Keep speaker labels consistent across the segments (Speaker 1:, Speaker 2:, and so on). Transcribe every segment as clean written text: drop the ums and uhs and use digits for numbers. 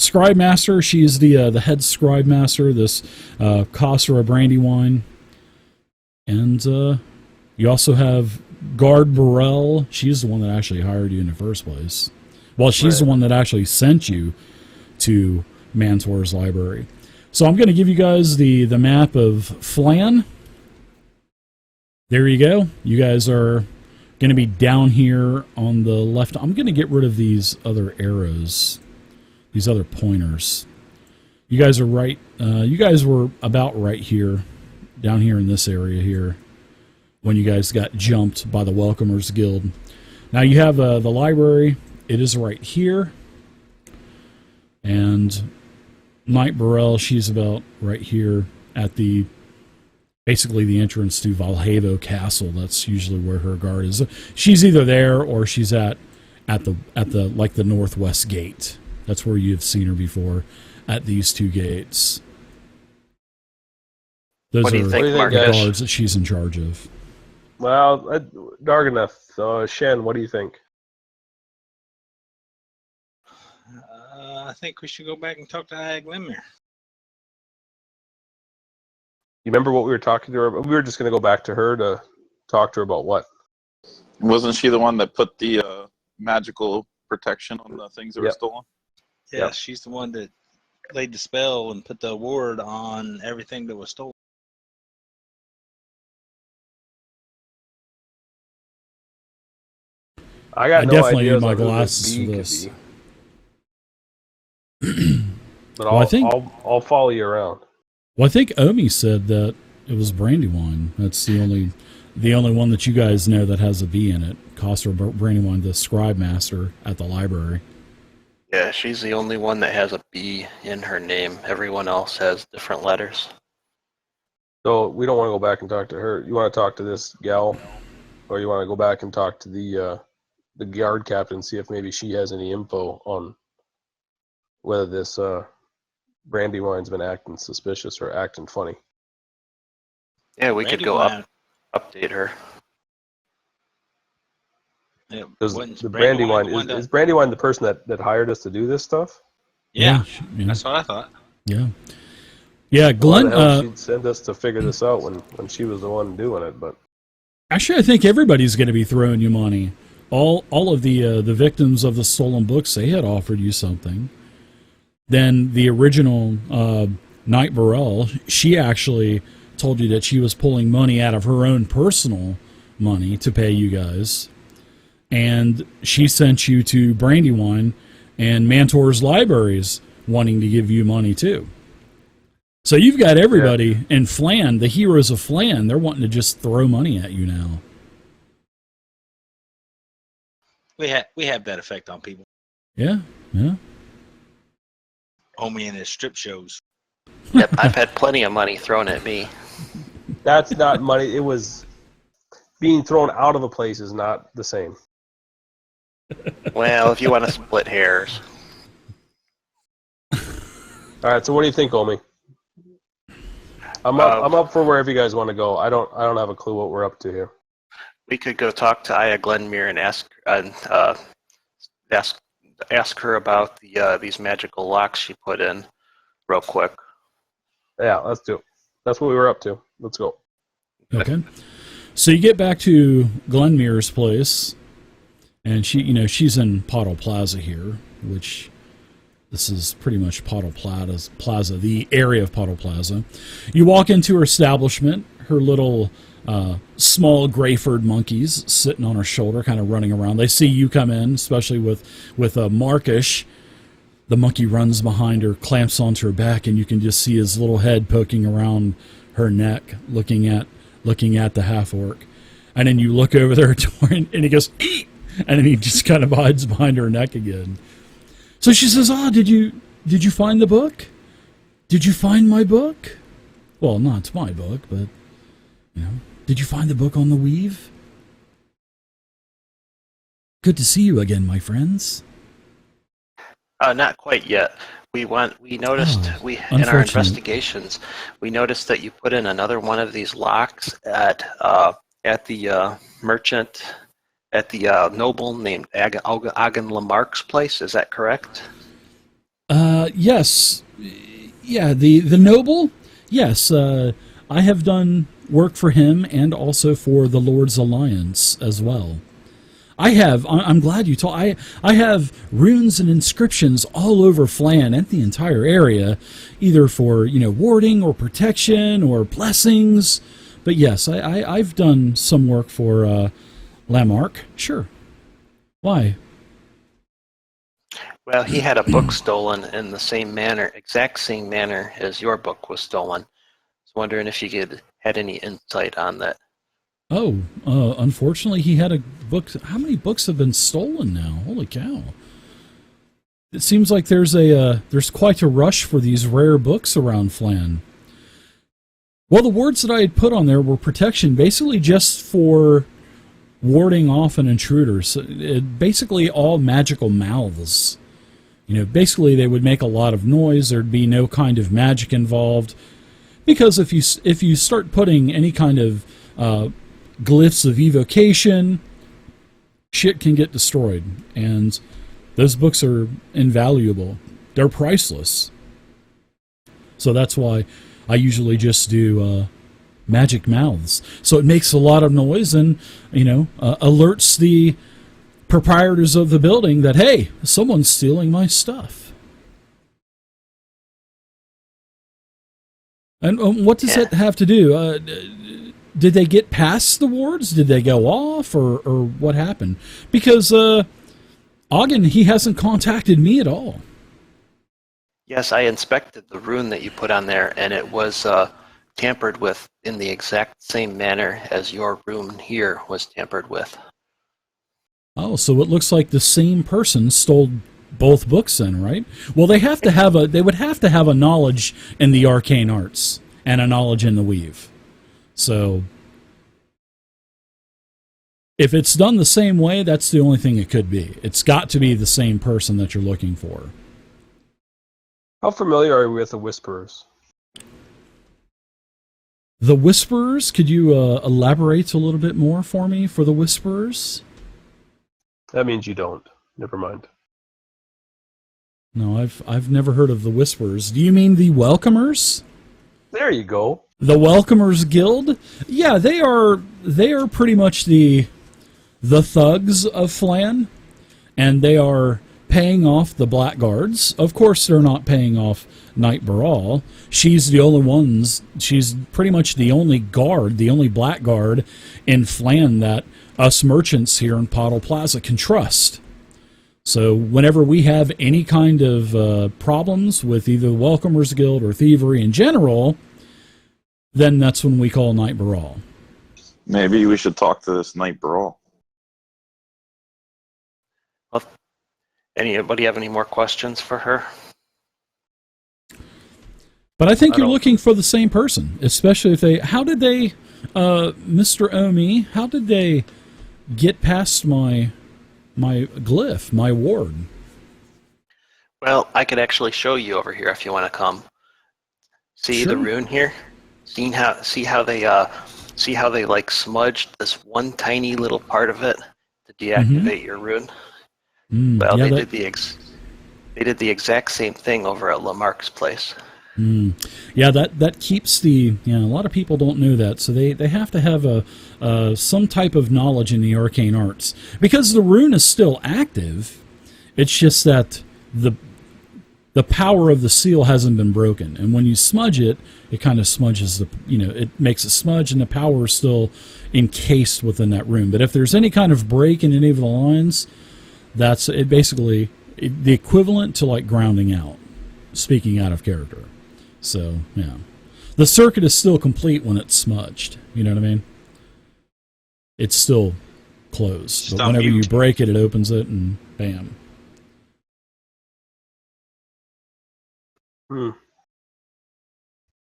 Speaker 1: Scribe Master, she's the head Scribe Master, this Khosra Brandywine. And you also have Guard Burrell. She's the one that actually hired you in the first place. Well, she's the one that actually sent you to Mantor's library. So I'm going to give you guys the map of Flan. There you go. You guys are going to be down here on the left. I'm going to get rid of these other arrows, these other pointers. You guys are right. You guys were about right here, down here in this area here, when you guys got jumped by the Welcomers Guild. Now you have the library. It is right here. And Knight Burrell, she's about right here at basically the entrance to Valhavo Castle. That's usually where her guard is. She's either there or she's at the northwest gate. That's where you've seen her before, at these two gates. Those are the guards that she's in charge of.
Speaker 2: Well, Darganeth, Shen, what do you think?
Speaker 3: I think we should go back and talk to Glenmere.
Speaker 2: You remember what we were talking to her about? We were just going to go back to her to talk to her about what?
Speaker 4: Wasn't she the one that put the magical protection on the things that were stolen?
Speaker 3: Yeah, she's the one that laid the spell and put the ward on everything that was stolen.
Speaker 2: I
Speaker 1: definitely need my glasses for this.
Speaker 2: But I'll follow you around.
Speaker 1: Well, I think Omi said that it was Brandywine. That's the only one that you guys know that has a B in it. Khosra Brandywine, the Scribe Master at the library.
Speaker 5: Yeah, she's the only one that has a B in her name. Everyone else has different letters.
Speaker 2: So we don't want to go back and talk to her. You want to talk to this gal, or you want to go back and talk to the guard captain, see if maybe she has any info on whether this Brandywine's been acting suspicious or acting funny.
Speaker 5: Yeah, we could go update her.
Speaker 2: Because the Brandywine is Brandywine the person that hired us to do this stuff?
Speaker 3: Yeah, that's what I thought.
Speaker 1: Yeah, Glenn.
Speaker 2: She'd send us to figure this out when she was the one doing it, but
Speaker 1: actually, I think everybody's going to be throwing you money. All of the victims of the stolen books, they had offered you something. Then the original Knight Burrell, she actually told you that she was pulling money out of her own personal money to pay you guys. And she sent you to Brandywine and Mantor's libraries wanting to give you money too. So you've got everybody in Flan, the heroes of Flan, they're wanting to just throw money at you now.
Speaker 3: We have that effect on people.
Speaker 1: Yeah.
Speaker 3: Only in his strip shows.
Speaker 5: Yep, I've had plenty of money thrown at me.
Speaker 2: That's not money. It was being thrown out of a place is not the same.
Speaker 5: Well, if you want to split hairs.
Speaker 2: All right. So what do you think, Omi? I'm up for wherever you guys want to go. I don't have a clue what we're up to here.
Speaker 5: We could go talk to Aya Glenmere and ask her about these magical locks she put in real quick.
Speaker 2: Yeah, let's do it. That's what we were up to. Let's go.
Speaker 1: Okay. So you get back to Glenmere's place, and she's in Pottle Plaza here, which this is pretty much Pottle Plaza, the area of Pottle Plaza. You walk into her establishment, her little small Greyford monkeys sitting on her shoulder, kind of running around. They see you come in, especially with Markish. The monkey runs behind her, clamps onto her back, and you can just see his little head poking around her neck, looking at the half-orc. And then you look over there to her, and he goes, "Eek!" And then he just kind of hides behind her neck again. So she says, did you find the book? Did you find my book? Well, not my book, but, did you find the book on the weave? Good to see you again, my friends.
Speaker 5: Not quite yet. We noticed in our investigations, we noticed that you put in another one of these locks at the merchant, at the noble named Agan Lamarck's place. Is that correct?
Speaker 1: Yes. Yeah, the noble. Yes, I have done work for him and also for the Lord's Alliance as well. I'm glad you told. I have runes and inscriptions all over Flan and the entire area, either for warding or protection or blessings. But yes, I've done some work for Lamarck. Sure. Why?
Speaker 5: Well, he had a book stolen in the same manner, exact same manner as your book was stolen. I was wondering if you had any insight on that.
Speaker 1: Oh, unfortunately, he had a book. How many books have been stolen now? Holy cow! It seems like there's quite a rush for these rare books around Flan. Well, the words that I had put on there were protection, basically just for warding off an intruder. So basically all magical mouths. Basically they would make a lot of noise. There'd be no kind of magic involved, because if you start putting any kind of glyphs of evocation, shit can get destroyed, and those books are invaluable. They're priceless. So that's why I usually just do magic mouths. So it makes a lot of noise and alerts the proprietors of the building that, hey, someone's stealing my stuff. And what does that have to do? Did they get past the wards? Did they go off, or what happened? Because Ogden, he hasn't contacted me at all.
Speaker 5: Yes, I inspected the rune that you put on there, and it was tampered with in the exact same manner as your rune here was tampered with.
Speaker 1: Oh, so it looks like the same person stole both books then, right? Well, they would have to have a knowledge in the arcane arts and a knowledge in the weave. So if it's done the same way, that's the only thing it could be. It's got to be the same person that you're looking for.
Speaker 2: How familiar are you with the Whisperers?
Speaker 1: The Whisperers? Could you elaborate a little bit more for me for the Whisperers?
Speaker 2: That means you don't. Never mind.
Speaker 1: No, I've never heard of the Whisperers. Do you mean the Welcomers?
Speaker 2: There you go.
Speaker 1: The Welcomers Guild? Yeah, they are pretty much the thugs of Flan, and they are paying off the Blackguards. Of course, they're not paying off Knight Baral. She's pretty much the only guard, the only Blackguard in Flan that us merchants here in Pottle Plaza can trust. So whenever we have any kind of problems with either the Welcomers Guild or thievery in general, then that's when we call Knight Baral.
Speaker 4: Maybe we should talk to this Knight Baral.
Speaker 5: Well, anybody have any more questions for her?
Speaker 1: But I think you're looking for the same person, especially if they... How did they, Mr. Omi, how did they get past my glyph, my ward?
Speaker 5: Well, I could actually show you over here if you want to come. See
Speaker 1: Sure.
Speaker 5: the rune here? See how they like smudged this one tiny little part of it to deactivate your rune? Well,
Speaker 1: yeah,
Speaker 5: they did the exact same thing over at Lamarck's place.
Speaker 1: Yeah, that keeps the... a lot of people don't know that, so they have to have some type of knowledge in the arcane arts. Because the rune is still active, it's just that the power of the seal hasn't been broken. And when you smudge it, it kind of smudges it makes it smudge, and the power is still encased within that rune. But if there's any kind of break in any of the lines, that's it basically the equivalent to like grounding out, speaking out of character. So, yeah. The circuit is still complete when it's smudged. You know what I mean? It's still closed.
Speaker 3: Just
Speaker 1: But
Speaker 3: on
Speaker 1: whenever
Speaker 3: mute.
Speaker 1: you break it, it opens it, and bam.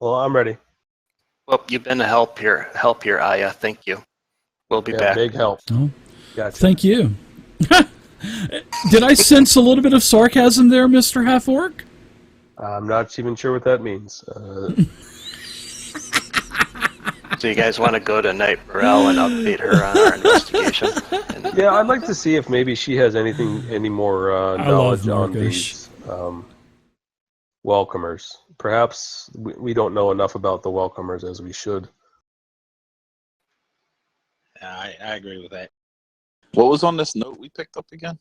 Speaker 2: Well, I'm ready.
Speaker 5: Well, you've been a help here, Aya. Thank you. We'll be
Speaker 2: Yeah,
Speaker 5: back.
Speaker 2: big help.
Speaker 1: Oh,
Speaker 2: Gotcha.
Speaker 1: thank you. Did I sense a little bit of sarcasm there, Mr. Half-Orc?
Speaker 2: I'm not even sure what that means.
Speaker 5: So you guys want to go to Knight Burrell and update her on our investigation?
Speaker 2: Yeah, I'd like to see if maybe she has any more knowledge on
Speaker 1: Markish.
Speaker 2: these welcomers. Perhaps we don't know enough about the welcomers as we should.
Speaker 3: I agree with that.
Speaker 4: What was on this note we picked up again?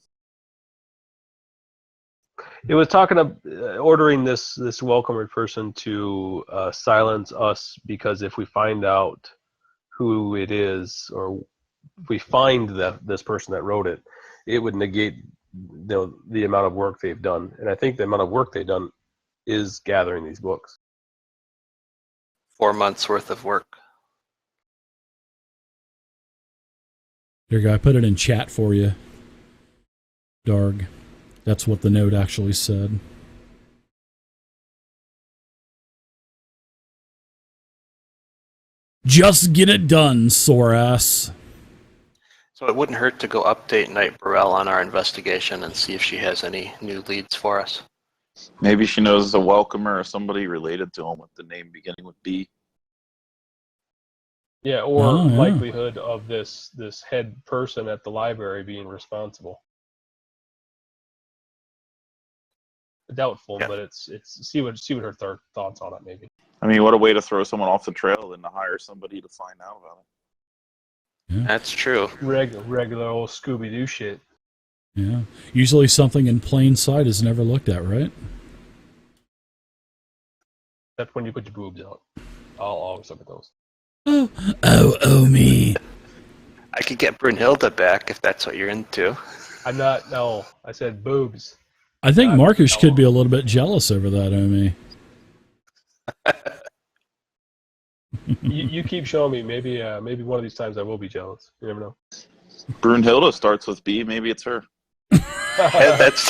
Speaker 2: It was talking of ordering this welcomer person to silence us, because if we find out who it is, or if we find this person that wrote it, it would negate the amount of work they've done. And I think the amount of work they've done is gathering these books.
Speaker 5: 4 months worth of work.
Speaker 1: Here you go. I put it in chat for you, Darg. That's what the note actually said. Just get it done, sore ass.
Speaker 5: So it wouldn't hurt to go update Knight Burrell on our investigation and see if she has any new leads for us.
Speaker 4: Maybe she knows a welcomer or somebody related to him with the name beginning with B.
Speaker 2: Yeah, or
Speaker 1: Oh, yeah.
Speaker 2: likelihood of this head person at the library being responsible. Doubtful,
Speaker 5: Yeah.
Speaker 2: but it's see what her thoughts on it maybe.
Speaker 4: I mean, what a way to throw someone off the trail than to hire somebody to find out about it.
Speaker 1: Yeah.
Speaker 5: That's true.
Speaker 2: Regular old Scooby-Doo shit.
Speaker 1: Yeah. Usually something in plain sight is never looked at, right?
Speaker 2: That's when you put your boobs out. I'll always look at those.
Speaker 1: Oh, me.
Speaker 5: I could get Brunhilde back if that's what you're into.
Speaker 2: I'm not. No, I said boobs.
Speaker 1: I think Marcus could be a little bit jealous over that, Omi.
Speaker 2: You keep showing me. Maybe one of these times I will be jealous. You never know.
Speaker 4: Brunhilde starts with B. Maybe it's her.
Speaker 5: Yeah, that's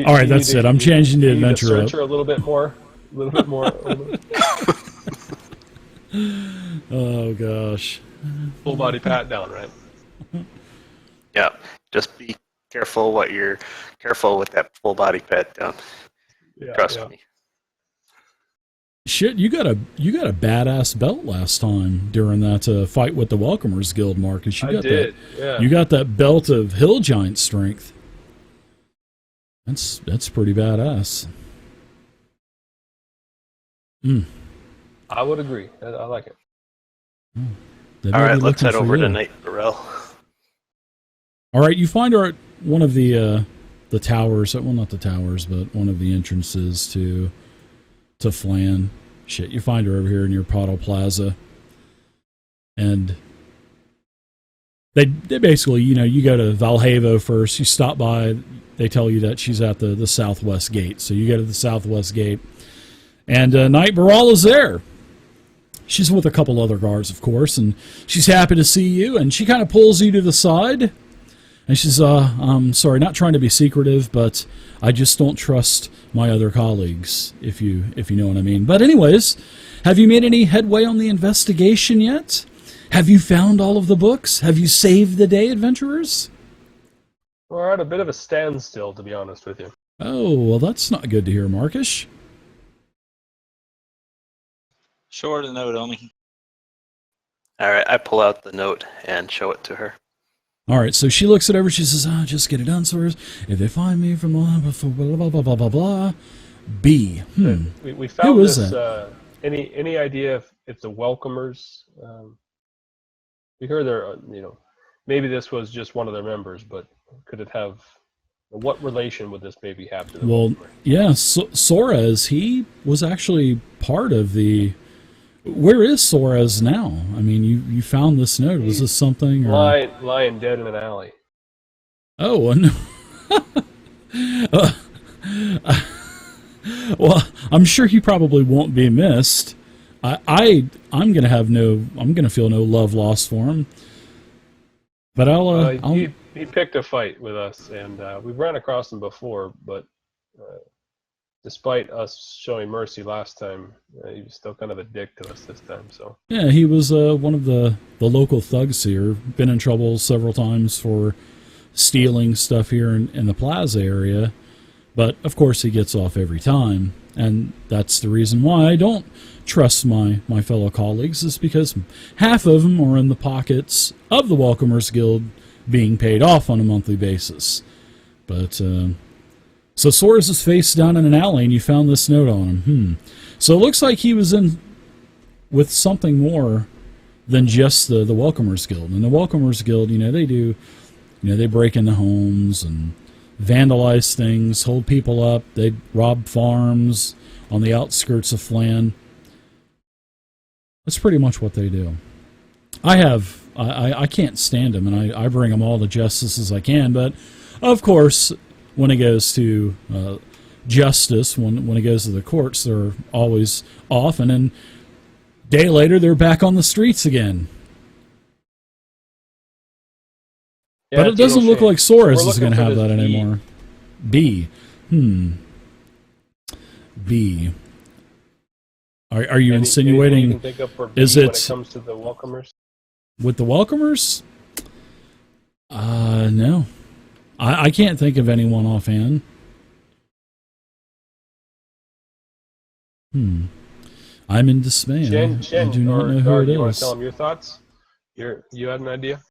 Speaker 1: All right, that's it. I'm changing the adventure up.
Speaker 2: Search her a little bit more. A little bit more.
Speaker 1: Oh, gosh.
Speaker 2: Full body pat down, right?
Speaker 5: yeah. Just be careful with that full body pat down.
Speaker 2: Yeah,
Speaker 5: Trust
Speaker 2: yeah.
Speaker 5: me.
Speaker 1: Shit, you got a badass belt last time during that fight with the Welcomers Guild, Marcus.
Speaker 2: I did. Yeah.
Speaker 1: You got that belt of hill giant strength. That's pretty badass.
Speaker 2: I would agree. I like it.
Speaker 1: They
Speaker 5: All
Speaker 1: may
Speaker 5: right,
Speaker 1: be
Speaker 5: let's
Speaker 1: looking
Speaker 5: head
Speaker 1: for
Speaker 5: over
Speaker 1: you.
Speaker 5: to Knight Burrell.
Speaker 1: All right, you find her at one of the towers. Well, not the towers, but one of the entrances to Flan. Shit, you find her over here near Pottle Plaza, and they basically, you go to Valhavo first. You stop by. They tell you that she's at the southwest gate, so you go to the southwest gate, and Knight Burrell is there. She's with a couple other guards, of course, and she's happy to see you, and she kind of pulls you to the side. And she's, I'm sorry, not trying to be secretive, but I just don't trust my other colleagues, if you know what I mean. But anyways, have you made any headway on the investigation yet? Have you found all of the books? Have you saved the day, adventurers?
Speaker 2: We're at a bit of a standstill, to be honest with you.
Speaker 1: Oh, well, that's not good to hear, Marcus.
Speaker 3: Short a note on me.
Speaker 5: All right, I pull out the note and show it to her.
Speaker 1: All right, so she looks it over. She says, just get it done, sirs. If they find me from blah, blah, blah, blah, blah, blah, B.
Speaker 2: We found
Speaker 1: Who is
Speaker 2: this.
Speaker 1: that?
Speaker 2: Any idea if the welcomers? We heard there. Maybe this was just one of their members, but could it have? What relation would this maybe have to the welcomer?
Speaker 1: Yeah, Soares, he was actually part of the. Where is Soares now? I mean, you found this note. Was this something? Or...
Speaker 2: Lying dead in an alley.
Speaker 1: Oh, no. Well, I'm sure he probably won't be missed. I'm gonna feel no love lost for him. But
Speaker 2: He picked a fight with us, and we've ran across him before, but despite us showing mercy last time, he was still kind of a dick to us this time. So
Speaker 1: yeah, he was one of the local thugs here. Been in trouble several times for stealing stuff here in the plaza area. But, of course, he gets off every time. And that's the reason why I don't trust my fellow colleagues, is because half of them are in the pockets of the Welcomers Guild being paid off on a monthly basis. But So Soros is face down in an alley, and you found this note on him. So it looks like he was in with something more than just the Welcomers Guild. And the Welcomers Guild, they do, they break into homes and vandalize things, hold people up. They rob farms on the outskirts of Flan. That's pretty much what they do. I can't stand them, and I bring them all to justice as I can. But of course, when it goes to justice, when it goes to the courts, they're always off, and then a day later they're back on the streets again.
Speaker 2: Yeah,
Speaker 1: but it doesn't look like Soros is going to have that
Speaker 2: B.
Speaker 1: anymore. B. B. Are you insinuating?
Speaker 2: You can think of for B
Speaker 1: is
Speaker 2: when
Speaker 1: it
Speaker 2: it comes to the Welcomers?
Speaker 1: With the Welcomers? No. I can't think of anyone offhand. I'm in dismay.
Speaker 2: Jen,
Speaker 1: I do not know who it
Speaker 2: you want
Speaker 1: is.
Speaker 2: to tell them your thoughts? You had an idea?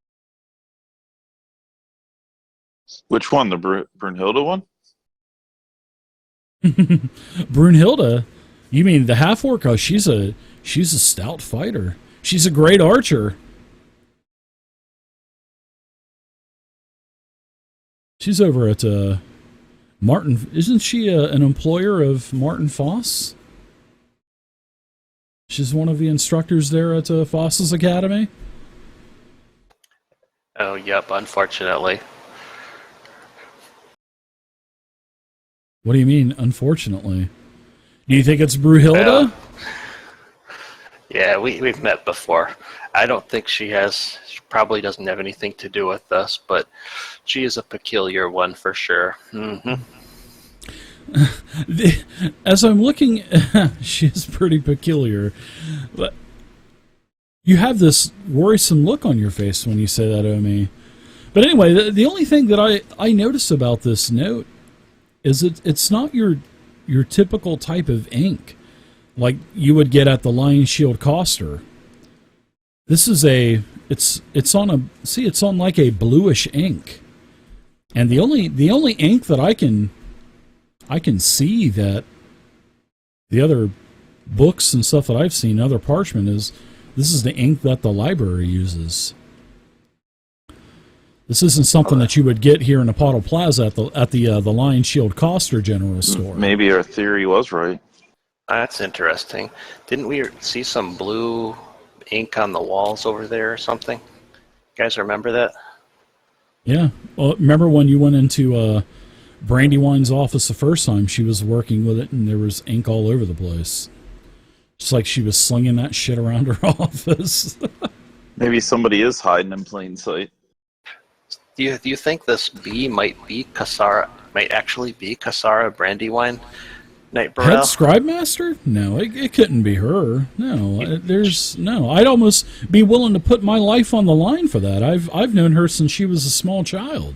Speaker 4: Which one? The Brunhilde one?
Speaker 1: Brunhilde? You mean the half-orc? Oh, she's a stout fighter. She's a great archer. She's over at Martin. Isn't she an employer of Martin Foss? She's one of the instructors there at Foss's Academy.
Speaker 5: Oh, yep, unfortunately.
Speaker 1: What do you mean, unfortunately? Do you think it's Brunhilde?
Speaker 5: Yeah, we've met before. I don't think she probably doesn't have anything to do with us, but she is a peculiar one for sure.
Speaker 1: As I'm looking, she's pretty peculiar. But you have this worrisome look on your face when you say that, Omi. But anyway, the only thing that I notice about this note is it's not your typical type of ink like you would get at the Lion Shield Coster. This is it's on like a bluish ink. And the only ink that I can see that the other books and stuff that I've seen, other parchment, this is the ink that the library uses. This isn't something that you would get here in Apollo Plaza at the Lion Shield Coster General Store.
Speaker 4: Maybe our theory was right.
Speaker 5: That's interesting. Didn't we see some blue ink on the walls over there or something? You guys remember that?
Speaker 1: Yeah. Well, remember when you went into Brandywine's office the first time? She was working with it, and there was ink all over the place. Just like she was slinging that shit around her office.
Speaker 4: Maybe somebody is hiding in plain sight.
Speaker 5: Do you think this bee might actually be Kasara Brandywine Knight Burrell?
Speaker 1: Head Scribe Master? No, it couldn't be her. No, I'd almost be willing to put my life on the line for that. I've known her since she was a small child.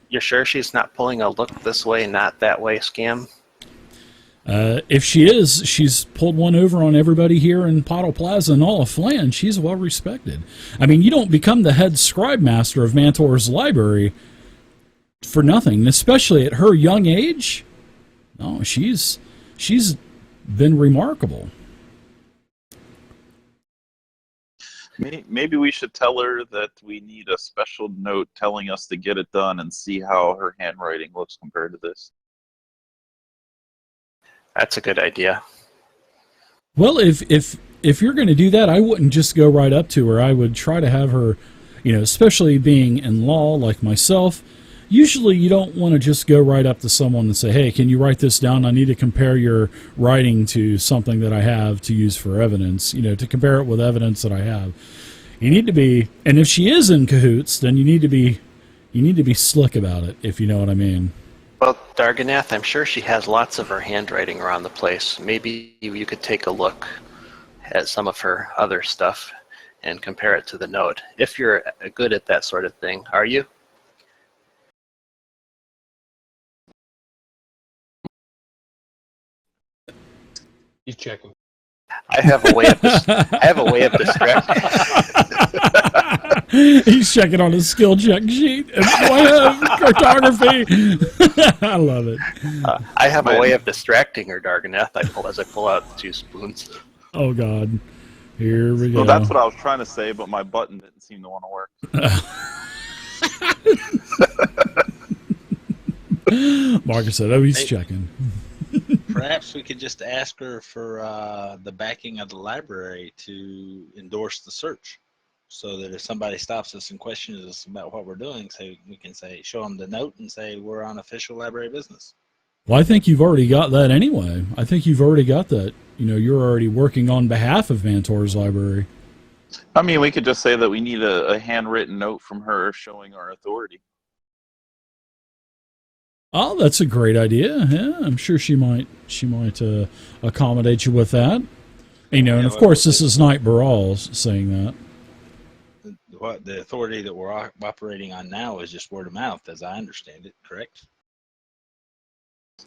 Speaker 5: You're sure she's not pulling a look this way, not that way scam?
Speaker 1: If she is, she's pulled one over on everybody here in Pottle Plaza and all of Flan. She's well respected. I mean, you don't become the head scribe master of Mantor's library for nothing, especially at her young age. No, she's been remarkable.
Speaker 4: Maybe we should tell her that we need a special note telling us to get it done and see how her handwriting looks compared to this.
Speaker 5: That's a good idea.
Speaker 1: Well, if you're going to do that, I wouldn't just go right up to her. I would try to have her, especially being in law like myself, usually you don't want to just go right up to someone and say, hey, can you write this down? I need to compare your writing to something that I have to use for evidence, to compare it with evidence that I have. You need to be, and if she is in cahoots, then you need to be slick about it, if you know what I mean.
Speaker 5: Well, Darganath, I'm sure she has lots of her handwriting around the place. Maybe you could take a look at some of her other stuff and compare it to the note. If you're good at that sort of thing, are you?
Speaker 2: He's checking.
Speaker 5: I have a way of distracting.
Speaker 1: He's checking on his skill check sheet. Do I have cartography? I love it.
Speaker 5: I have a way of distracting her, Darganeth. As I pull out 2 spoons.
Speaker 1: Oh God, here we go.
Speaker 4: Well, that's what I was trying to say, but my button didn't seem to want to work.
Speaker 1: Marcus said, "Oh, he's checking."
Speaker 3: Perhaps we could just ask her for the backing of the library to endorse the search, so that if somebody stops us and questions us about what we're doing, we can show them the note and say we're on official library business.
Speaker 1: Well, I think you've already got that anyway. I think you've already got that. You're already working on behalf of Vantor's library.
Speaker 4: I mean, we could just say that we need a handwritten note from her showing our authority.
Speaker 1: Oh, that's a great idea. Yeah, I'm sure she might accommodate you with that. And of course, this is Knight Baral saying that.
Speaker 3: The authority that we're operating on now is just word of mouth, as I understand it. Correct?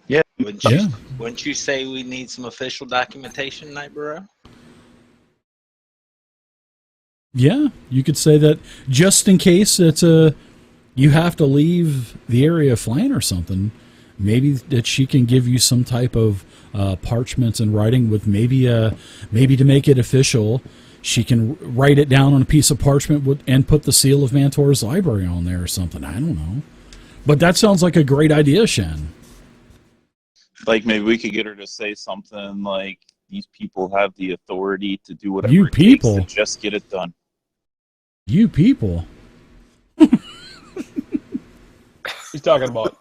Speaker 4: Yeah.
Speaker 3: Wouldn't you say we need some official documentation, Knight Baral?
Speaker 1: Yeah, you could say that just in case you have to leave the area of Flan or something. Maybe that she can give you some type of parchment in writing with maybe to make it official. She can write it down on a piece of parchment and put the seal of Vantor's library on there or something. I don't know. But that sounds like a great idea, Shen.
Speaker 4: Like maybe we could get her to say something like, these people have the authority to do whatever
Speaker 1: You
Speaker 4: it
Speaker 1: people.
Speaker 4: takes to just get it done.
Speaker 1: You people.
Speaker 2: He's talking about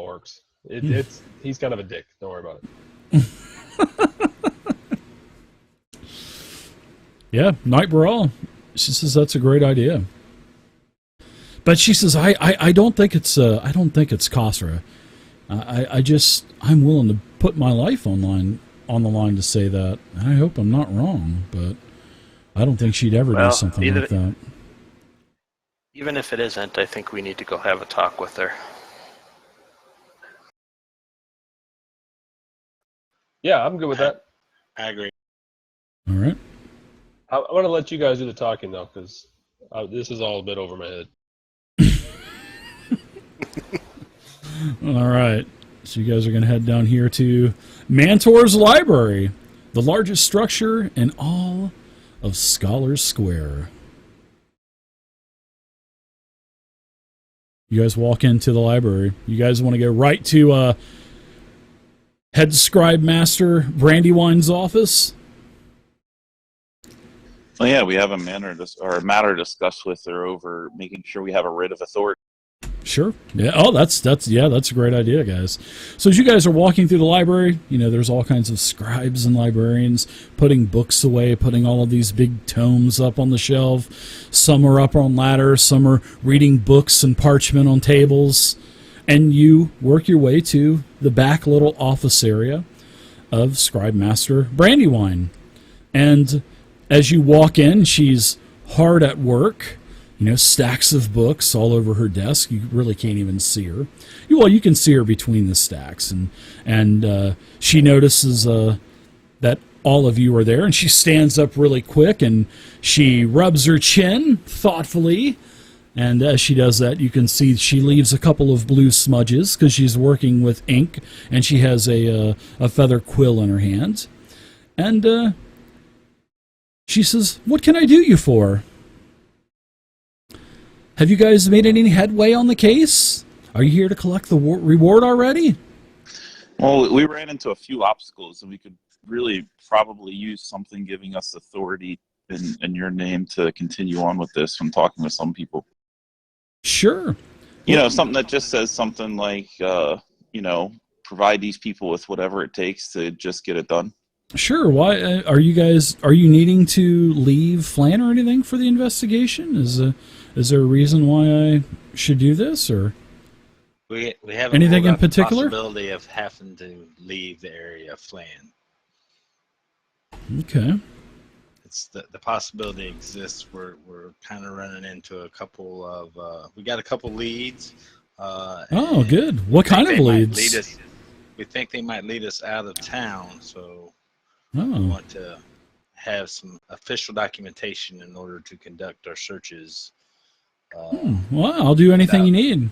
Speaker 2: works. He's kind of a dick. Don't worry about it.
Speaker 1: Yeah, Knight Baral. She says that's a great idea. But she says I don't think it's Khosra. I'm willing to put my life on the line to say that. I hope I'm not wrong, but I don't think she'd ever do something like that.
Speaker 5: Even if it isn't, I think we need to go have a talk with her.
Speaker 2: Yeah, I'm good with that.
Speaker 3: I agree.
Speaker 1: All right.
Speaker 2: I want to let you guys do the talking, though, because this is all a bit over my head.
Speaker 1: All right. So you guys are going to head down here to Mantor's Library, the largest structure in all of Scholars Square. You guys walk into the library. You guys want to go right to Head Scribe Master Brandywine's office?
Speaker 4: Well, yeah, we have a matter discussed with her over making sure we have a writ of authority.
Speaker 1: Sure. Yeah. Oh, that's a great idea, guys. So as you guys are walking through the library, there's all kinds of scribes and librarians putting books away, putting all of these big tomes up on the shelf. Some are up on ladders, some are reading books and parchment on tables. And you work your way to the back little office area of Scribe Master Brandywine. And as you walk in, she's hard at work. Stacks of books all over her desk. You really can't even see her. Well, you can see her between the stacks. And she notices that all of you are there. And she stands up really quick and she rubs her chin thoughtfully. And as she does that, you can see she leaves a couple of blue smudges because she's working with ink. And she has a feather quill in her hand. And she says, "What can I do you for? Have you guys made any headway on the case? Are you here to collect the reward already?"
Speaker 4: Well, we ran into a few obstacles, and we could really probably use something giving us authority in your name to continue on with this from talking with some people.
Speaker 1: Sure.
Speaker 4: Something that just says something like, provide these people with whatever it takes to just get it done.
Speaker 1: Sure. Why are you needing to leave Flan or anything for the investigation? Is there a reason why I should do this, or
Speaker 3: we have
Speaker 1: anything in particular?
Speaker 3: The possibility of having to leave the area of Flan.
Speaker 1: Okay.
Speaker 3: It's the possibility exists. We're kind of running into a couple of we got a couple leads.
Speaker 1: Oh, good. What kind of leads?
Speaker 3: We think they might lead us out of town, so
Speaker 1: we
Speaker 3: want to have some official documentation in order to conduct our searches
Speaker 1: Well, I'll do anything you need.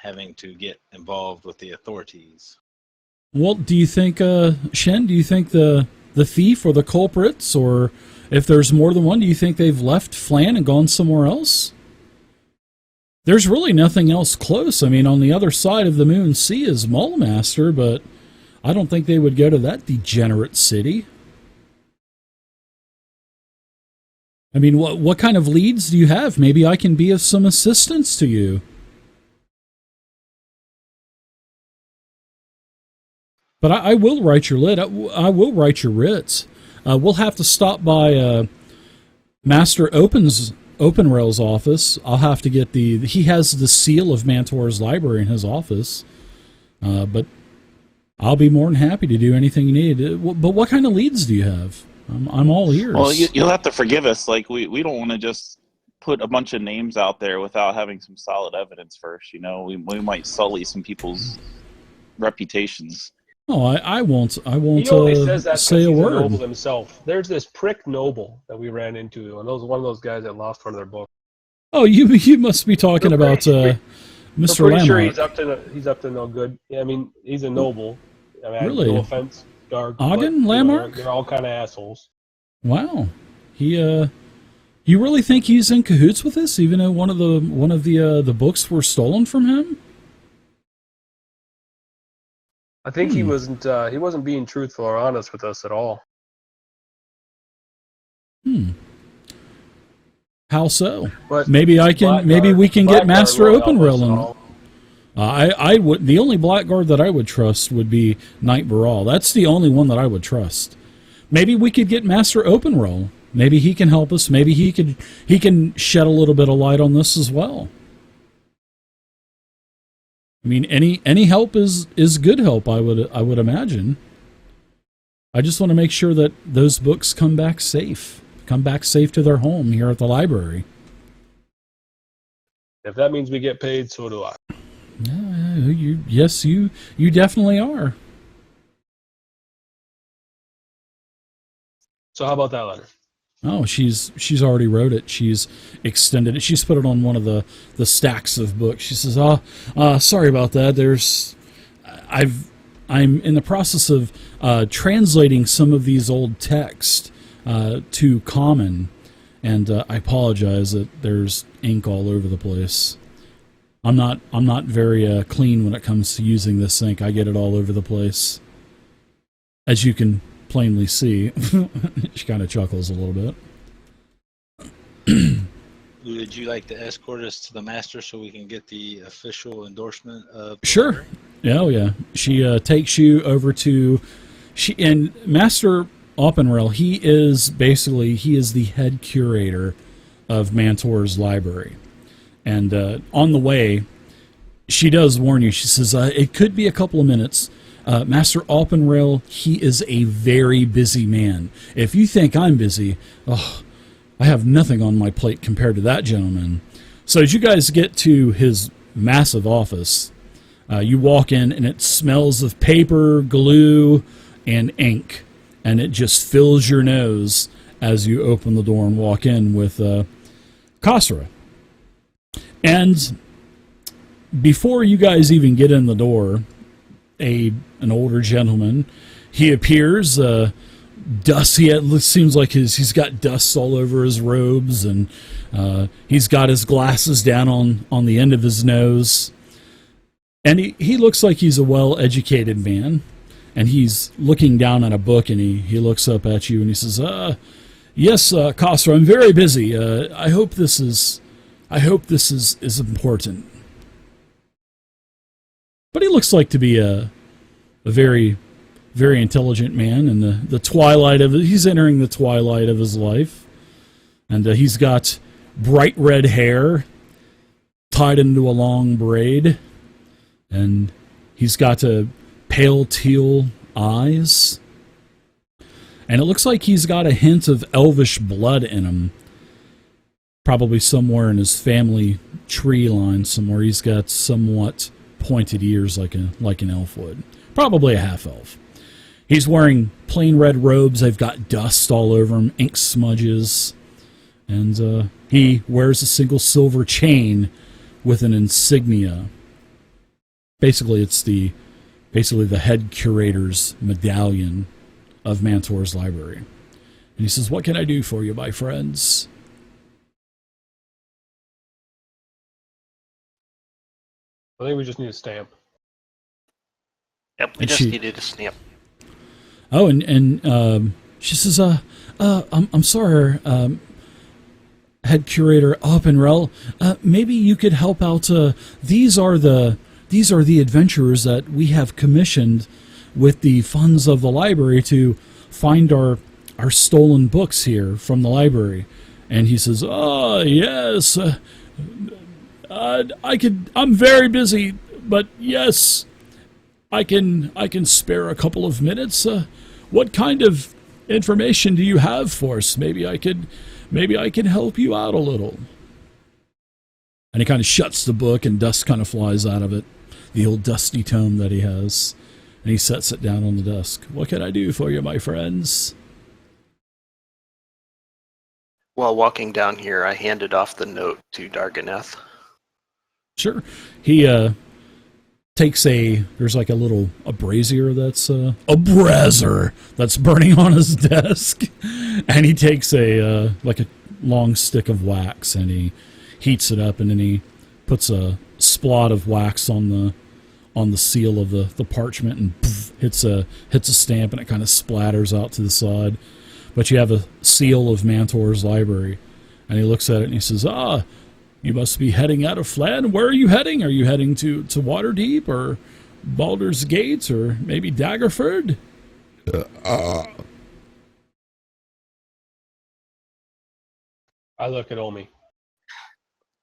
Speaker 3: having to get involved with the authorities.
Speaker 1: Well, do you think, Shen, do you think the thief or the culprits, or if there's more than one, do you think they've left Flan and gone somewhere else? There's really nothing else close. I mean, on the other side of the Moon Sea is Mulmaster, but I don't think they would go to that degenerate city. I mean, what kind of leads do you have? Maybe I can be of some assistance to you. But I will write your lit. I will write your writs. We'll have to stop by Master Openrail's office. I'll have to get he has the seal of Mantor's library in his office. But I'll be more than happy to do anything you need. But what kind of leads do you have? I'm all ears.
Speaker 4: Well, you'll have to forgive us. Like, we don't want to just put a bunch of names out there without having some solid evidence first. You know, we might sully some people's reputations.
Speaker 1: Oh, I won't. I won't
Speaker 2: He only says that
Speaker 1: say a
Speaker 2: he's
Speaker 1: word.
Speaker 2: a noble himself. There's this prick noble that we ran into, and one of those guys that lost one of their books.
Speaker 1: Oh, you must be talking about Mr.
Speaker 2: I'm pretty sure
Speaker 1: Lamarck.
Speaker 2: he's up to no good. Yeah, I mean, he's a noble. I mean,
Speaker 1: Really?
Speaker 2: no offense, Dark.
Speaker 1: Ogden Lamarck?
Speaker 2: They're all kind of assholes.
Speaker 1: Wow, you really think he's in cahoots with this? Even though one of the books were stolen from him?
Speaker 2: I think he wasn't being truthful or honest with us at all.
Speaker 1: How so?
Speaker 2: But
Speaker 1: Maybe we can get Master Openrail in. I would. The only blackguard that I would trust would be Knight Baral. That's the only one that I would trust. Maybe we could get Master Openrail. Maybe he can help us. Maybe he can shed a little bit of light on this as well. I mean, any help is good help. I would imagine. I just want to make sure that those books come back safe to their home here at the library.
Speaker 2: If that means we get paid, so do I.
Speaker 1: Yes, you definitely are.
Speaker 2: So how about that letter?
Speaker 1: Oh, she's already wrote it. She's extended it. She's put it on one of the stacks of books. She says, sorry about that. I'm in the process of translating some of these old texts to Common, and I apologize that there's ink all over the place. I'm not very clean when it comes to using this ink. I get it all over the place, as you can plainly see. She kind of chuckles a little bit.
Speaker 3: Would you like to escort us to the master so we can get the official endorsement of?
Speaker 1: Sure. Oh yeah. She takes you over to and Master Oppenrail. He is the head curator of Mantor's library, and on the way, she does warn you. She says it could be a couple of minutes. Master Alpenrail, he is a very busy man. If you think I'm busy, I have nothing on my plate compared to that gentleman. So as you guys get to his massive office, you walk in and it smells of paper, glue, and ink. And it just fills your nose as you open the door and walk in with Khosra. And before you guys even get in the door, an older gentleman, he appears, dust. Seems like he's got dust all over his robes, and he's got his glasses down on the end of his nose, and he looks like he's a well-educated man, and he's looking down at a book, and he looks up at you and he says, "Yes, Khosra, I'm very busy. I hope this is important." But he looks like to be a very, very intelligent man in the twilight of it. He's entering the twilight of his life. And he's got bright red hair tied into a long braid. And he's got pale teal eyes. And it looks like he's got a hint of elvish blood in him. Probably somewhere in his family tree line somewhere. He's got somewhat pointed ears like an elf would. Probably a half-elf. He's wearing plain red robes. They've got dust all over them, ink smudges. And he wears a single silver chain with an insignia. Basically, it's the head curator's medallion of Mantor's library. And he says, "What can I do for you, my friends?"
Speaker 2: I think we just need a stamp.
Speaker 5: Yep, we just needed a stamp.
Speaker 1: Oh, and she says, I'm sorry, head curator Oppenrell, maybe you could help out. These are the adventurers that we have commissioned with the funds of the library to find our stolen books here from the library. And he says, "Oh, yes, I'm very busy, but yes, I can spare a couple of minutes. What kind of information do you have for us? Maybe I can help you out a little." And he kind of shuts the book, and dust kind of flies out of it, the old dusty tome that he has, and he sets it down on the desk. "What can I do for you, my friends?"
Speaker 5: While walking down here, I handed off the note to Darganeth.
Speaker 1: Sure. He takes there's like a brazier that's a brazier that's burning on his desk, and he takes a long stick of wax, and he heats it up, and then he puts a splot of wax on the seal of the parchment, and poof, hits a stamp, and it kind of splatters out to the side. But you have a seal of Mantor's library, and he looks at it and he says, "You must be heading out of Flan. Where are you heading? Are you heading to Waterdeep or Baldur's Gate or maybe Daggerford?"
Speaker 2: I look at Omi.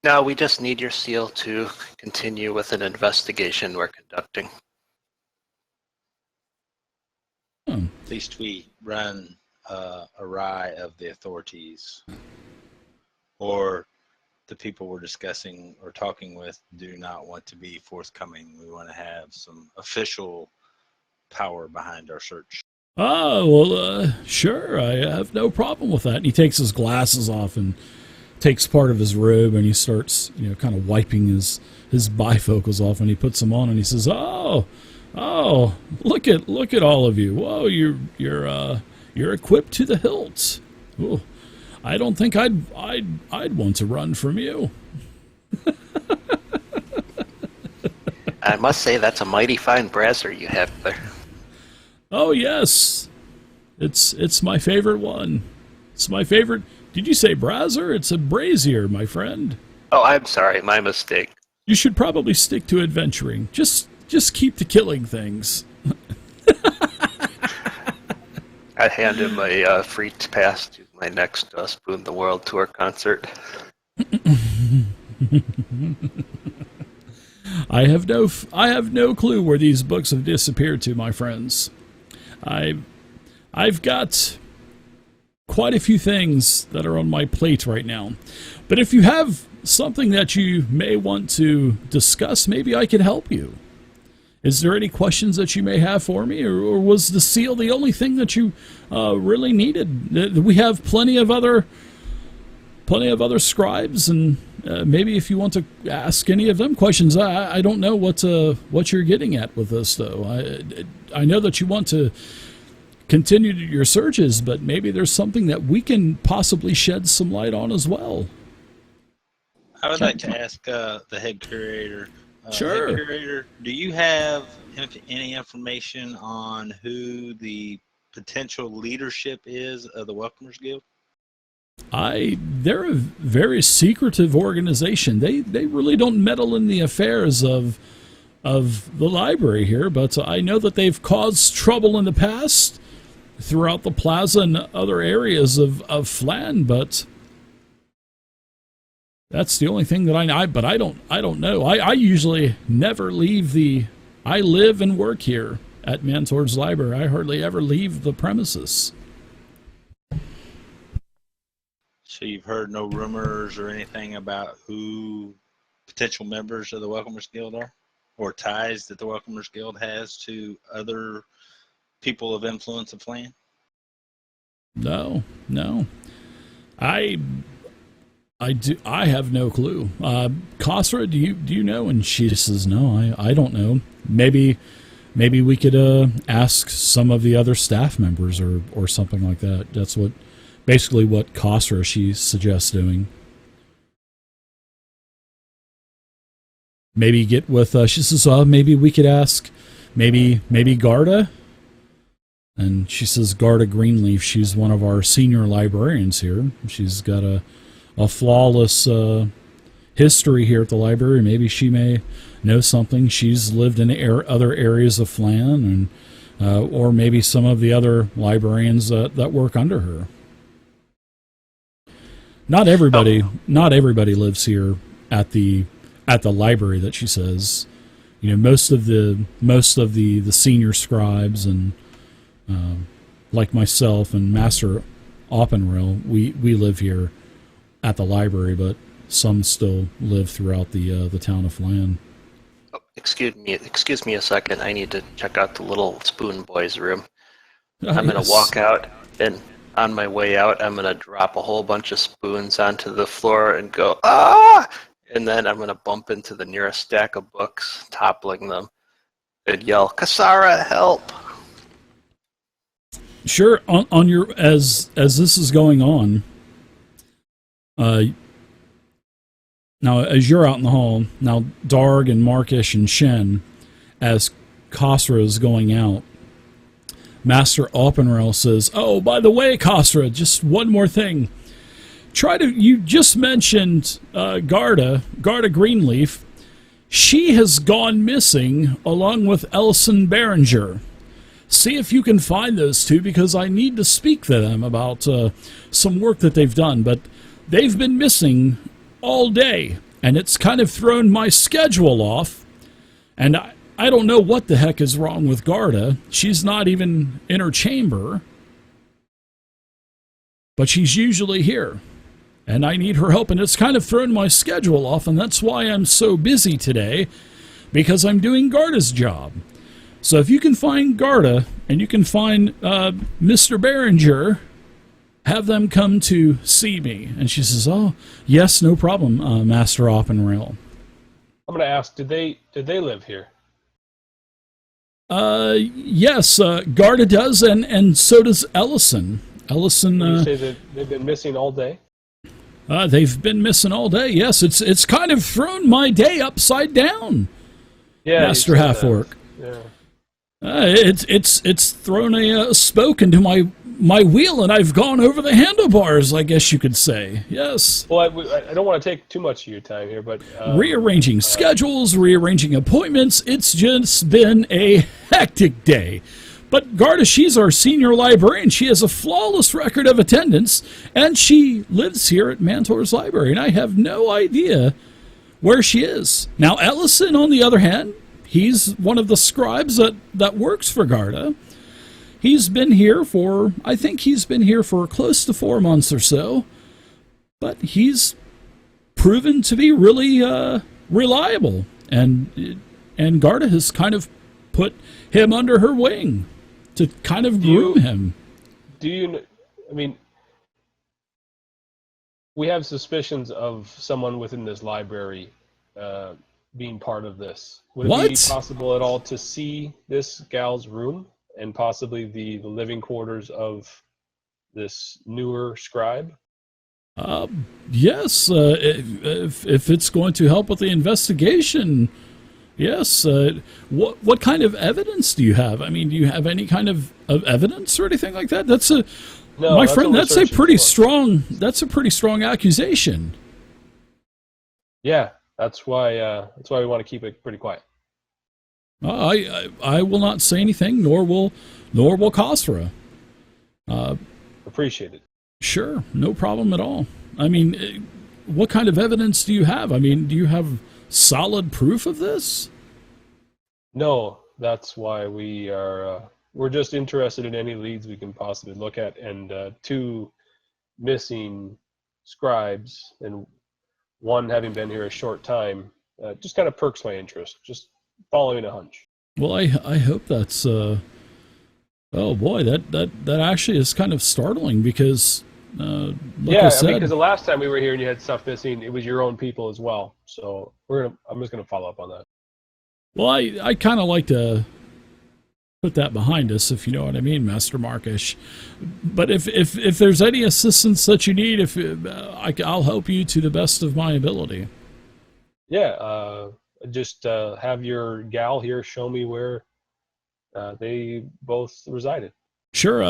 Speaker 5: No, we just need your seal to continue with an investigation we're conducting.
Speaker 3: At least we run awry of the authorities, or the people we're discussing or talking with do not want to be forthcoming. We want to have some official power behind our search.
Speaker 1: "Oh, well, sure, I have no problem with that." And he takes his glasses off and takes part of his robe, and he starts, kind of wiping his bifocals off, and he puts them on, and he says, "Oh, look at all of you. Whoa, you're equipped to the hilt. Ooh, I don't think I'd want to run from you."
Speaker 5: I must say that's a mighty fine brazier you have there.
Speaker 1: "Oh yes, it's my favorite one. It's my favorite." Did you say brazier? It's a brazier, my friend.
Speaker 5: Oh, I'm sorry, my mistake.
Speaker 1: You should probably stick to adventuring. Just keep to killing things.
Speaker 5: I hand him a free pass to my next Spoon the World tour concert.
Speaker 1: I have no clue where these books have disappeared to, my friends. I've got quite a few things that are on my plate right now. But if you have something that you may want to discuss, maybe I can help you. Is there any questions that you may have for me, or was the seal the only thing that you really needed? We have plenty of other scribes, and maybe if you want to ask any of them questions. I don't know what you're getting at with this, though. I know that you want to continue your searches, but maybe there's something that we can possibly shed some light on as well.
Speaker 3: I would like to ask the head curator.
Speaker 1: Sure.
Speaker 3: Head curator, do you have any information on who the potential leadership is of the Welcomers Guild?
Speaker 1: They're a very secretive organization. They really don't meddle in the affairs of the library here, but I know that they've caused trouble in the past throughout the plaza and other areas of Flan, but that's the only thing that I know. But I don't know. I usually never leave I live and work here at Mantor's library. I hardly ever leave the premises.
Speaker 3: So you've heard no rumors or anything about who potential members of the Welcomers Guild are, or ties that the Welcomers Guild has to other people of influence of Flan?
Speaker 1: No. I have no clue. Khosra, do you know? And she says, no, I don't know. Maybe we could ask some of the other staff members or something like that. That's basically what Khosra she suggests doing. Maybe get with. She says, maybe we could ask, maybe Garda. And she says, Garda Greenleaf. She's one of our senior librarians here. She's got a flawless history here at the library. Maybe she may know something. She's lived in other areas of Flan, and or maybe some of the other librarians that work under her. Not everybody lives here at the library that she says. You know, most of the senior scribes and like myself and Master Oppenrail, we live here at the library, but some still live throughout the town of Flan.
Speaker 5: Oh, excuse me a second. I need to check out the little spoon boys room. I'm going to walk out, and on my way out, I'm going to drop a whole bunch of spoons onto the floor and go, ah! And then I'm going to bump into the nearest stack of books, toppling them, and yell, Kasara, help!
Speaker 1: Sure. On your as this is going on, now as you're out in the hall, now Darg and Markish and Shen, as Khosra is going out, Master Oppenrail says, "Oh, by the way, Khosra, just one more thing. You just mentioned Garda Greenleaf. She has gone missing along with Ellison Behringer. See if you can find those two, because I need to speak to them about some work that they've done. But they've been missing all day, and it's kind of thrown my schedule off. And I don't know what the heck is wrong with Garda. She's not even in her chamber, but she's usually here. And I need her help, and it's kind of thrown my schedule off, and that's why I'm so busy today, because I'm doing Garda's job. So if you can find Garda, and you can find Mr. Behringer, have them come to see me." And she says, "Oh, yes, no problem, Master Oppenrail."
Speaker 2: I'm going to ask, did they live here?
Speaker 1: Yes, Garda does, and so does Ellison. Ellison.
Speaker 2: You say that they've been missing all day?
Speaker 1: They've been missing all day. Yes, it's kind of thrown my day upside down.
Speaker 2: Yeah,
Speaker 1: Master Half-Orc.
Speaker 2: Yeah.
Speaker 1: It's thrown a spoke into my wheel, and I've gone over the handlebars, I guess you could say. Yes.
Speaker 2: Well, I don't want to take too much of your time here, but
Speaker 1: rearranging schedules, rearranging appointments. It's just been a hectic day. But Garda, she's our senior librarian. She has a flawless record of attendance, and she lives here at Mantor's Library, and I have no idea where she is. Now, Ellison, on the other hand, he's one of the scribes that works for Garda. He's been here I think he's been here for close to 4 months or so, but he's proven to be really reliable, and Garda has kind of put him under her wing to kind of groom him.
Speaker 2: We have suspicions of someone within this library being part of this. Would it be possible at all to see this gal's room and possibly the living quarters of this newer scribe?
Speaker 1: Yes, if it's going to help with the investigation, yes. What kind of evidence do you have? I mean, do you have any kind of evidence or anything like that? That's a pretty strong accusation.
Speaker 2: Yeah, that's why we want to keep it pretty quiet.
Speaker 1: I will not say anything, nor will Khosra.
Speaker 2: Appreciate it.
Speaker 1: Sure, no problem at all. I mean, what kind of evidence do you have? I mean, do you have solid proof of this?
Speaker 2: No, that's why we're just interested in any leads we can possibly look at, and 2 missing scribes, and one having been here a short time, just kind of perks my interest, just following a hunch.
Speaker 1: Well, I hope that's oh boy, that actually is kind of startling, because Like
Speaker 2: Yeah,
Speaker 1: I said,
Speaker 2: because the last time we were here and you had stuff missing, it was your own people as well. So I'm just gonna follow up on that.
Speaker 1: well, I kind of like to put that behind us, if you know what I mean, Master Markish. But if there's any assistance that you need, I'll help you to the best of my ability.
Speaker 2: Yeah, just have your gal here show me where they both resided.
Speaker 1: Sure.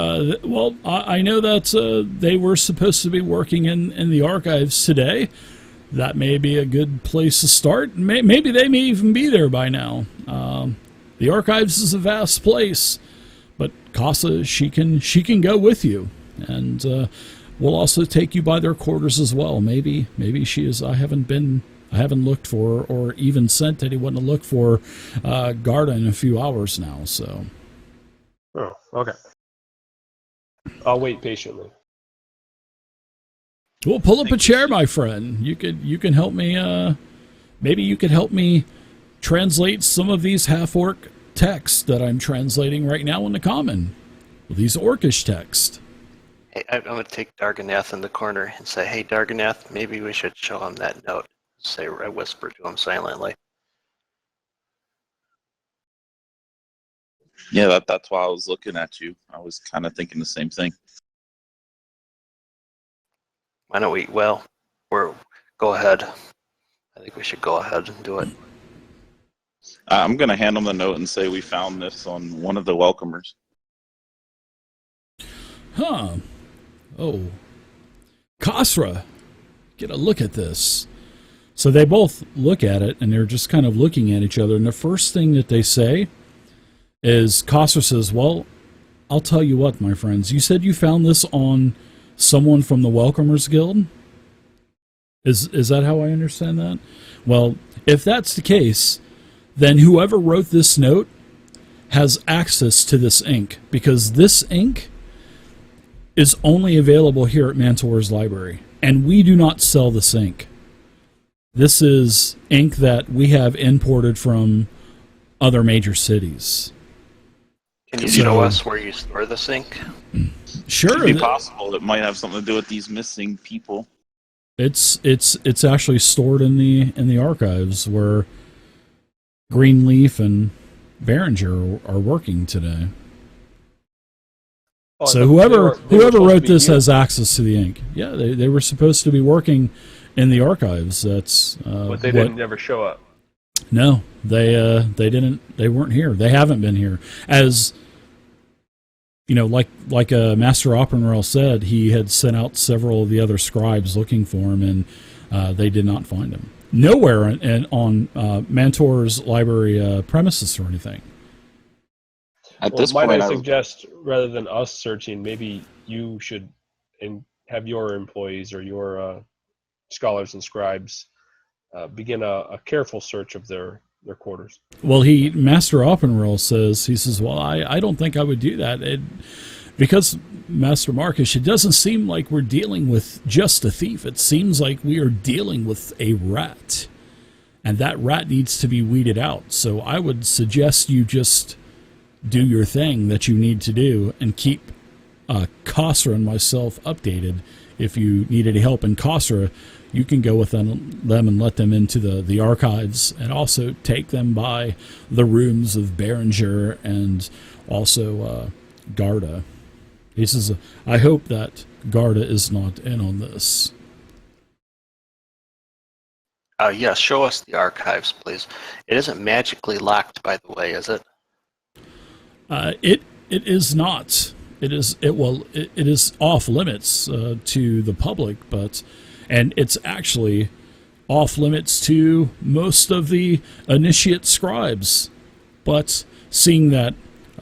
Speaker 1: Well, I know that they were supposed to be working in the archives today. That may be a good place to start. Maybe they may even be there by now. The archives is a vast place, but Casa, she can go with you, and we'll also take you by their quarters as well. Maybe she is. I haven't looked for or even sent anyone to look for Garda in a few hours now. So.
Speaker 2: Oh, okay. I'll wait patiently.
Speaker 1: Well, pull up a chair, my friend. You can help me. Maybe you could help me translate some of these half-orc texts that I'm translating right now into common. These orcish texts.
Speaker 5: Hey, I'm going to take Darganath in the corner and say, "Hey, Darganath, maybe we should show him that note." I whisper to him silently.
Speaker 4: Yeah, that's why I was looking at you. I was kind of thinking the same thing.
Speaker 5: Why don't we? Well, go ahead. I think we should go ahead and do it.
Speaker 4: I'm going to hand him the note and say we found this on one of the welcomers.
Speaker 1: Huh. Oh. Khosra, get a look at this. So they both look at it, and they're just kind of looking at each other, and the first thing that they say is, Khosra says, "Well, I'll tell you what, my friends. You said you found this on someone from the Welcomers Guild? Is that how I understand that? Well, if that's the case, then whoever wrote this note has access to this ink, because this ink is only available here at Mantor's library, and we do not sell this ink. This is ink that we have imported from other major cities."
Speaker 5: Can you show us where you store this ink?
Speaker 1: Sure.
Speaker 4: Could be possible. It might have something to do with these missing people.
Speaker 1: It's actually stored in the archives where Greenleaf and Behringer are working today.
Speaker 2: Oh,
Speaker 1: So whoever wrote this has access to the ink. Yeah, they were supposed to be working in the archives. That's
Speaker 2: but they didn't never show up.
Speaker 1: No, they didn't. They weren't here. They haven't been here. As you know, like Master Oppenrell said, he had sent out several of the other scribes looking for him, and they did not find him. Nowhere on Mantor's library premises or anything.
Speaker 4: At this
Speaker 2: might
Speaker 4: point,
Speaker 2: I suggest, rather than us searching, maybe you should have your employees or your scholars and scribes begin a careful search of their quarters.
Speaker 1: Well, Master Oppenrell says, well, I don't think I would do that. Because, Master Markish, it doesn't seem like we're dealing with just a thief. It seems like we are dealing with a rat. And that rat needs to be weeded out. So I would suggest you just do your thing that you need to do and keep Khosra and myself updated. If you need any help in Khosra, you can go with them and let them into the archives, and also take them by the rooms of Behringer and also Garda. He says, I hope that Garda is not in on this.
Speaker 5: Yes, show us the archives, please. It isn't magically locked, by the way, is it?
Speaker 1: It is not. It is off limits to the public, and it's actually off limits to most of the initiate scribes. But seeing that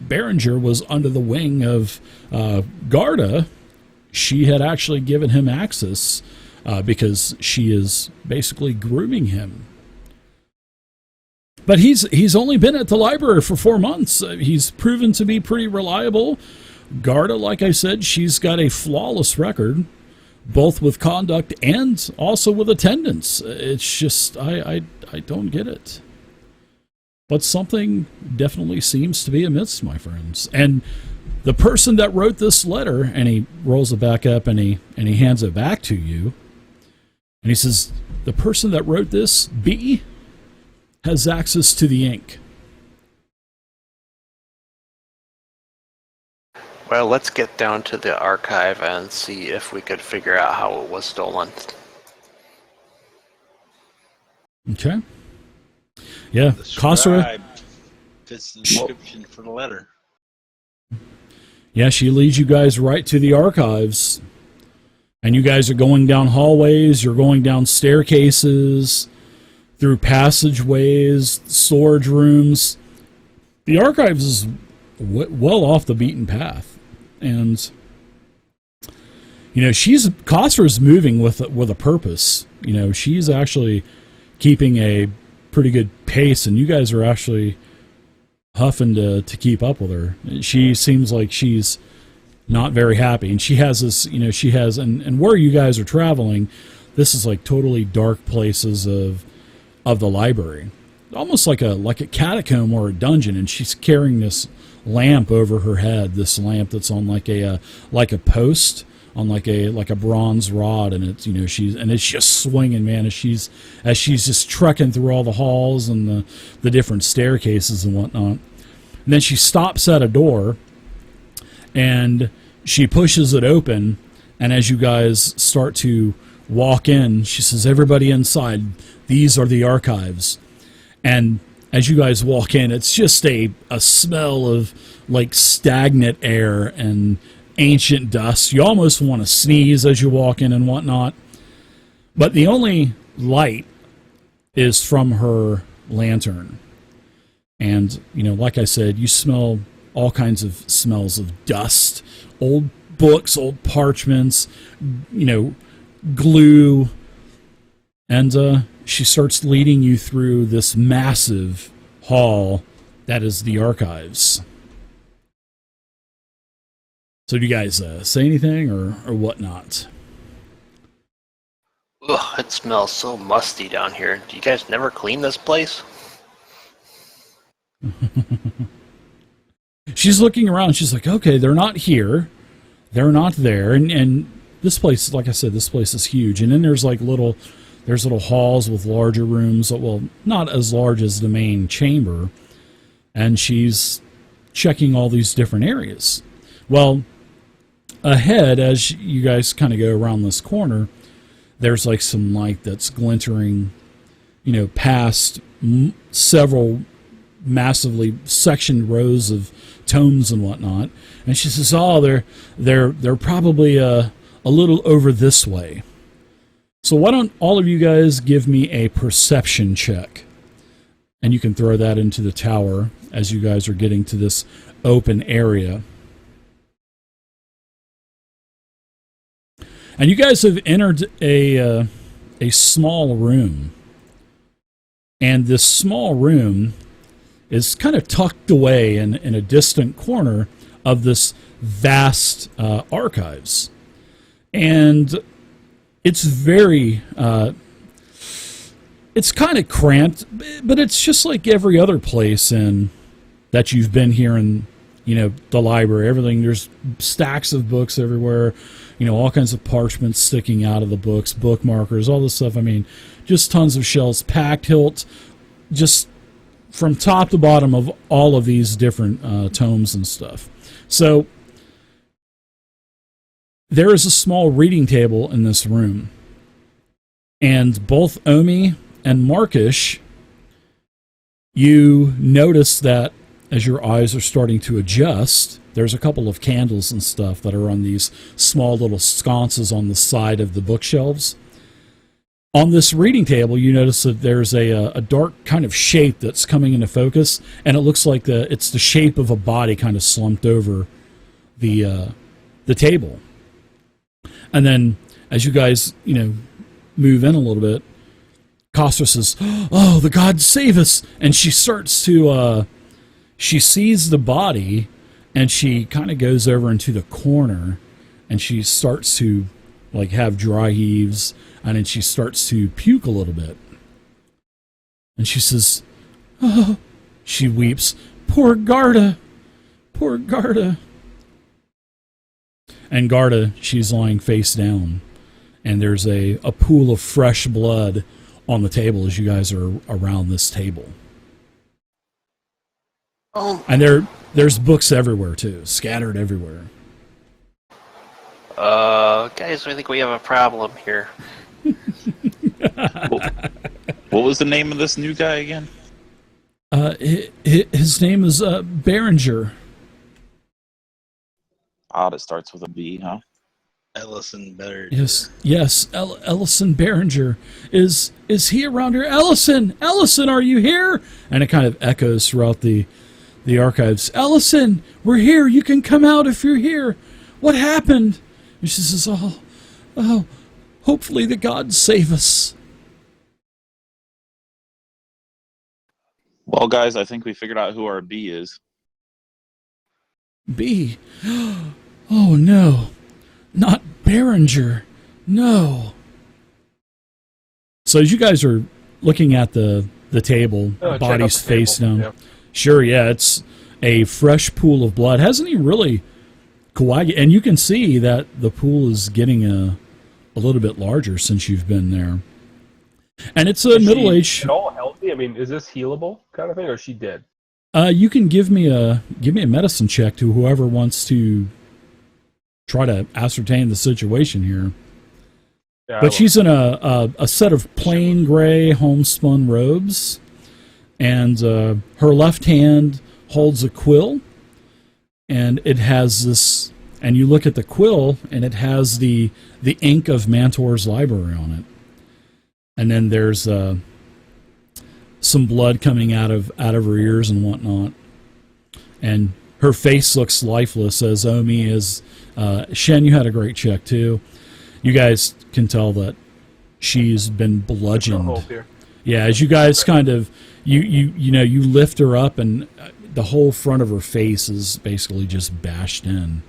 Speaker 1: Behringer was under the wing of Garda, she had actually given him access because she is basically grooming him. But he's only been at the library for 4 months. He's proven to be pretty reliable. Garda, like I said, she's got a flawless record, both with conduct and also with attendance. It's just, I don't get it. But something definitely seems to be amiss, my friends. And the person that wrote this letter, and he rolls it back up and he hands it back to you. And he says, the person that wrote this, B, has access to the ink.
Speaker 5: Well, let's get down to the archive and see if we could figure out how it was stolen.
Speaker 1: Okay. Yeah,
Speaker 3: The
Speaker 1: Khosra.
Speaker 3: scribe fits the description for the letter.
Speaker 1: Yeah, she leads you guys right to the archives. And you guys are going down hallways, you're going down staircases, through passageways, storage rooms. The archives is well off the beaten path. And, you know, Khosra's moving with a purpose. You know, she's actually keeping a pretty good pace, and you guys are actually huffing to keep up with her. She seems like she's not very happy, and she has this, you know, and where you guys are traveling, this is like totally dark places of the library, almost like a catacomb or a dungeon, and she's carrying this lamp over her head, this lamp that's on like a post on like a bronze rod, and it's, you know, it's just swinging, man, as she's just trekking through all the halls and the different staircases and whatnot. And then she stops at a door and she pushes it open, and as you guys start to walk in, she says, everybody inside, these are the archives. And as you guys walk in, it's just a smell of like stagnant air and ancient dust. You almost want to sneeze as you walk in and whatnot. But the only light is from her lantern. And, you know, like I said, you smell all kinds of smells of dust, old books, old parchments, you know, glue. And she starts leading you through this massive hall that is the archives. So do you guys say anything or whatnot?
Speaker 5: Ugh, it smells so musty down here. Do you guys never clean this place?
Speaker 1: She's looking around. She's like, okay, they're not here. They're not there. And this place, like I said, this place is huge. And then there's like little halls with larger rooms. Well, not as large as the main chamber. And she's checking all these different areas. Well, ahead, as you guys kind of go around this corner, there's like some light that's glintering, you know, past several massively sectioned rows of tomes and whatnot. And she says, oh, they're probably a little over this way. So why don't all of you guys give me a perception check? And you can throw that into the tower as you guys are getting to this open area. And you guys have entered a small room. And this small room is kind of tucked away in a distant corner of this vast archives. And it's very, it's kind of cramped, but it's just like every other place that you've been here in, you know, the library. Everything, there's stacks of books everywhere, you know, all kinds of parchments sticking out of the books, bookmarkers, all this stuff. I mean, just tons of shelves, packed hilt, just from top to bottom of all of these different tomes and stuff. So there is a small reading table in this room, and both Omi and Markish, you notice that as your eyes are starting to adjust, there's a couple of candles and stuff that are on these small little sconces on the side of the bookshelves. On this reading table, you notice that there's a dark kind of shape that's coming into focus, and it looks like it's the shape of a body kind of slumped over the table. And then, as you guys, you know, move in a little bit, Khosra says, "Oh, the gods save us!" And she starts to, she sees the body, and she kind of goes over into the corner, and she starts to, like, have dry heaves, and then she starts to puke a little bit. And she says, "Oh," she weeps, "Poor Garda, poor Garda." And Garda, she's lying face down. And there's a pool of fresh blood on the table as you guys are around this table.
Speaker 5: Oh.
Speaker 1: And there's books everywhere, too, scattered everywhere.
Speaker 5: Guys, I think we have a problem here.
Speaker 4: What was the name of this new guy again?
Speaker 1: His name is Behringer.
Speaker 4: Odd, it starts with a B, huh?
Speaker 3: Ellison better.
Speaker 1: Yes, Ellison Behringer. Is he around here? Ellison, are you here? And it kind of echoes throughout the archives. Ellison, we're here. You can come out if you're here. What happened? And she says, oh, hopefully the gods save us.
Speaker 4: Well, guys, I think we figured out who our B is.
Speaker 1: B? Oh, no. Not Behringer. No. So as you guys are looking at the table, bodies face down.
Speaker 2: Yeah.
Speaker 1: Sure, yeah, it's a fresh pool of blood. Hasn't he really coagulated? And you can see that the pool is getting a little bit larger since you've been there. And it's a middle-aged.
Speaker 2: At all healthy? I mean, is this healable kind of thing, or is she dead?
Speaker 1: You can give me a medicine check to whoever wants to try to ascertain the situation here.
Speaker 2: Yeah,
Speaker 1: But she's in a set of plain gray homespun robes, and her left hand holds a quill, and it has this. And you look at the quill, and it has the ink of Mantor's library on it. And then there's some blood coming out of her ears and whatnot. And her face looks lifeless as Omi is. Shen, you had a great check too. You guys can tell that she's been bludgeoned.
Speaker 2: No hope here.
Speaker 1: Yeah, as you guys kind of you lift her up, and the whole front of her face is basically just bashed in.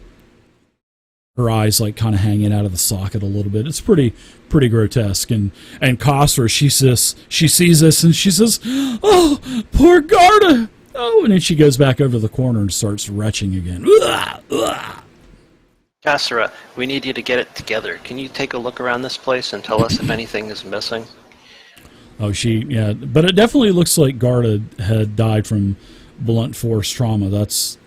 Speaker 1: Her eyes like kind of hanging out of the socket a little bit. It's pretty grotesque. And Khosra, she sees this and she says, "Oh, poor Garda!" Oh, and then she goes back over the corner and starts retching again.
Speaker 5: Khosra, we need you to get it together. Can you take a look around this place and tell us if anything is missing?
Speaker 1: Oh, yeah, but it definitely looks like Garda had died from blunt force trauma. That's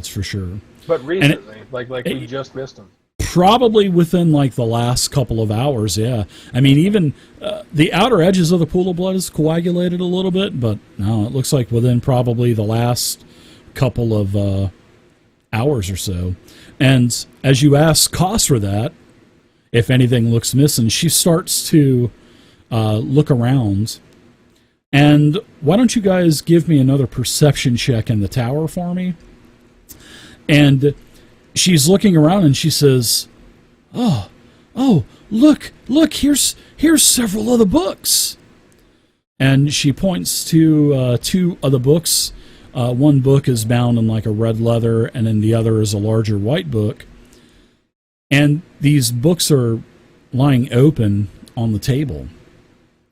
Speaker 1: for sure.
Speaker 2: But recently, like we just missed him.
Speaker 1: Probably within like the last couple of hours, yeah. I mean, even the outer edges of the pool of blood is coagulated a little bit, but no, it looks like within probably the last couple of hours or so. And as you ask Khosra that, if anything looks missing, she starts to look around. And why don't you guys give me another perception check in the tower for me? And she's looking around and she says, "Oh, look, here's several of the books." And she points to two of the books. One book is bound in like a red leather, and then the other is a larger white book. And these books are lying open on the table.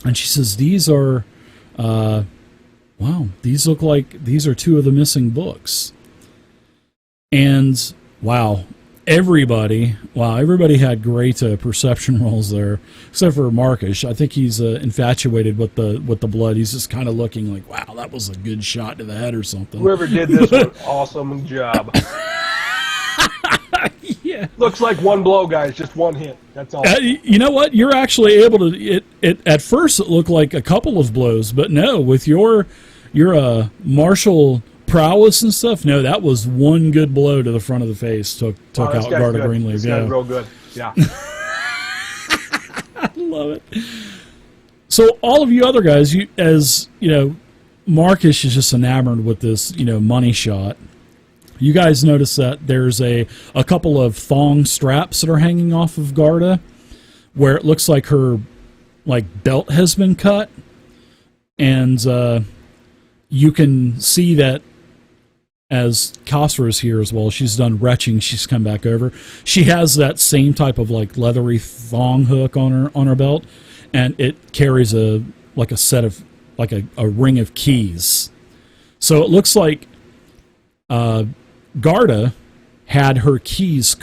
Speaker 1: And she says, "These are, wow, these look like these are two of the missing books." And wow, everybody had great perception rolls there, except for Marcus. I think he's infatuated with the blood. He's just kind of looking like, wow, that was a good shot to the head or something.
Speaker 2: Whoever did this was an awesome job.
Speaker 1: Yeah,
Speaker 2: looks like one blow, guys. Just one hit. That's all.
Speaker 1: You know what? You're actually able to. It at first it looked like a couple of blows, but no, with your martial prowess and stuff. No, that was one good blow to the front of the face. Took out Garda Greenleaf.
Speaker 2: This
Speaker 1: yeah,
Speaker 2: guy's real good. Yeah.
Speaker 1: I love it. So all of you other guys, Marcus is just enamored with this, money shot. You guys notice that there's a couple of thong straps that are hanging off of Garda, where it looks like her belt has been cut, and you can see that as Khosra is here as well. She's done retching. She's come back over. She has that same type of leathery thong hook on her belt, and it carries a set of a ring of keys. So it looks like Garda had her keys